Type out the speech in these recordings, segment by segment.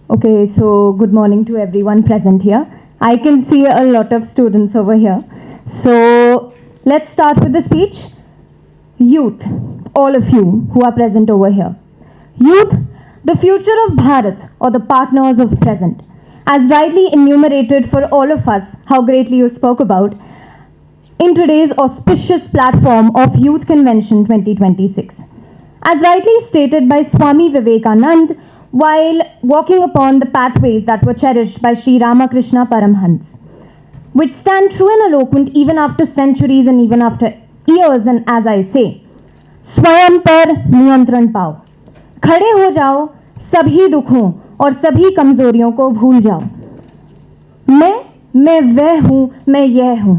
Okay, so good morning to everyone present here. I can see a lot of students over here. So let's start with the speech. Youth, all of you who are present over here. Youth, the future of Bharat or the partners of present. As rightly enumerated for all of us, how greatly you spoke about, in today's auspicious platform of Youth Convention 2026. As rightly stated by Swami Vivekanand while walking upon the pathways that were cherished by Sri Ramakrishna Paramhans, which stand true and eloquent even after centuries and even after years, and as I say, स्वयं पर नियंत्रण पाओ, खड़े हो जाओ, सभी दुखों और सभी कमजोरियों को भूल जाओ. मैं वह हूं, मैं यह हूं,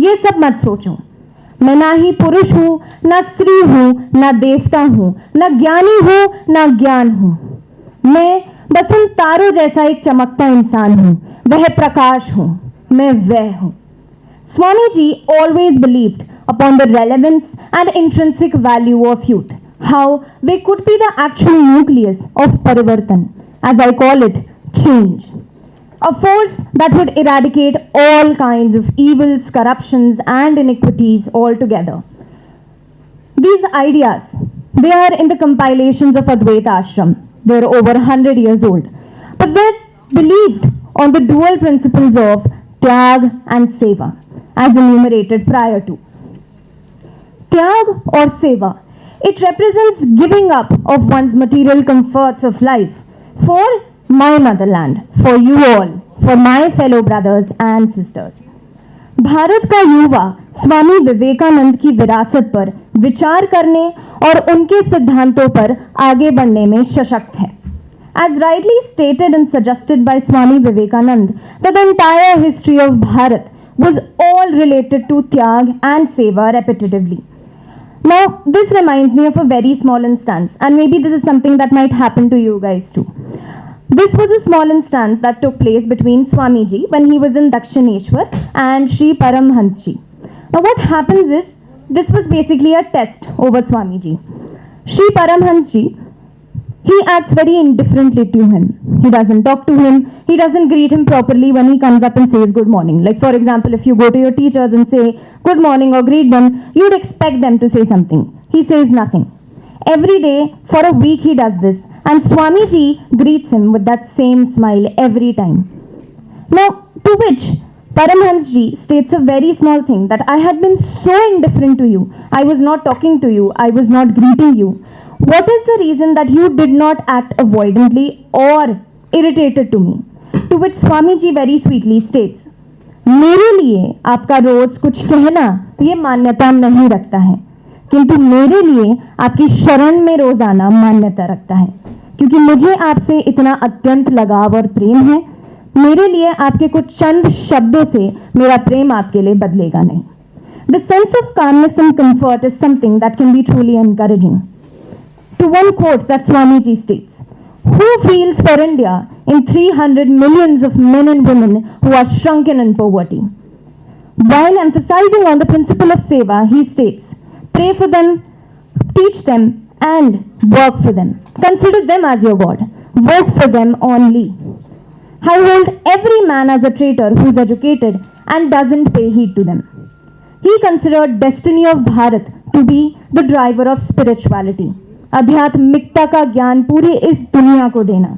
ये सब मत सोचो. मैं ना ही पुरुष हूं, ना स्त्री हूं, ना देवता हूं, ना ज्ञानी हूं, ना ज्ञान हूं. मैं बस उन तारों जैसा एक चमकता इंसान हूं, वह प्रकाश हूं, मैं वह हूं. Swamiji always believed upon the relevance and intrinsic value of youth, how they could be the actual nucleus of Parivartan, as I call it, change. A force that would eradicate all kinds of evils, corruptions, and iniquities altogether. These ideas, they are in the compilations of Advaita Ashram. They're over 100 years old. But they're believed on the dual principles of Tyag and Seva, as enumerated prior to. Tyag or Seva, it represents giving up of one's material comforts of life for my motherland, for you all, for my fellow brothers and sisters. Bharat का युवा स्वामी विवेकानंद की विरासत पर विचार करने और उनके सिद्धांतों पर आगे बढ़ने में सशक्त है. As rightly stated and suggested by Swami Vivekanand, that the entire history of Bharat was all related to Tyag and Seva repetitively. Now, this reminds me of a very small instance, and maybe this is something that might happen to you guys too. This was a small instance that took place between Swamiji when he was in Dakshineshwar and Sri Paramhansji. Now, what happens is, this was basically a test over Swamiji. Sri Paramhansji, he acts very indifferently to him. He doesn't talk to him. He doesn't greet him properly when he comes up and says good morning. Like, for example, if you go to your teachers and say good morning or greet them, you'd expect them to say something. He says nothing. Every day, for a week, he does this. And Swamiji greets him with that same smile every time. Now, to which Paramhansji states a very small thing, that I had been so indifferent to you. I was not talking to you. I was not greeting you. What is the reason that you did not act avoidantly or irritated to me? To which Swamiji very sweetly states, मेरे लिए आपका रोज कुछ कहना ये मान्यता नहीं रखता है, किंतु मेरे लिए आपकी शरण में रोज आना मान्यता रखता है, क्योंकि मुझे आपसे इतना अत्यंत लगाव और प्रेम है. मेरे लिए आपके कुछ चंद शब्दों से मेरा प्रेम आपके लिए बदलेगा नहीं. The sense of calmness and comfort is something that can be truly encouraging. To one quote that Swamiji states, who feels for India in 300 millions of men and women who are shrunken in poverty? While emphasizing on the principle of Seva, he states, pray for them, teach them, and work for them. Consider them as your God. Work for them only. I hold every man as a traitor who is educated and doesn't pay heed to them. He considered destiny of Bharat to be the driver of spirituality. आध्यात्मिकता का ज्ञान पूरी इस दुनिया को देना.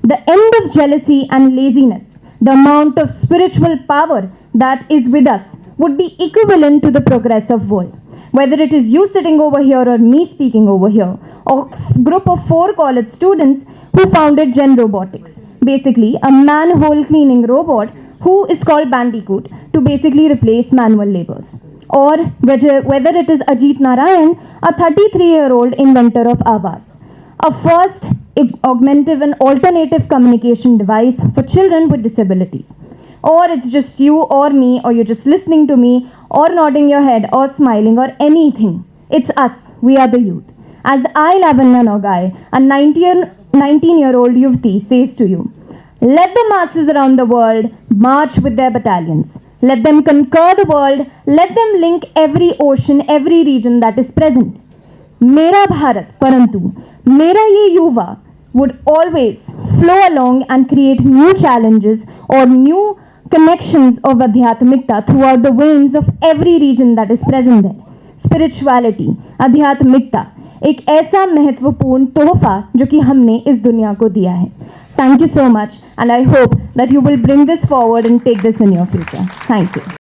The end of jealousy and laziness, the amount of spiritual power that is with us would be equivalent to the progress of world. Whether it is you sitting over here or me speaking over here, or group of 4 college students who founded Gen Robotics, basically a manhole cleaning robot who is called Bandicoot to basically replace manual labors. Or whether it is Ajit Narayan, a 33-year-old inventor of Aavas, a first augmentative and alternative communication device for children with disabilities. Or it's just you or me, or you're just listening to me, or nodding your head, or smiling, or anything. It's us. We are the youth. As I, Lavanya Nogai, a 19-year-old Yuvti, says to you, let the masses around the world march with their battalions. Let them conquer the world. Let them link every ocean, every region that is present. मेरा भारत, परंतु मेरा ये युवा would always flow along and create new challenges or new connections of Adhyatmikta throughout the veins of every region that is present there. Spirituality, Adhyatmikta, एक ऐसा महत्वपूर्ण तोहफा जो कि हमने इस दुनिया को दिया है. Thank you so much and I hope that you will bring this forward and take this in your future. Thank you.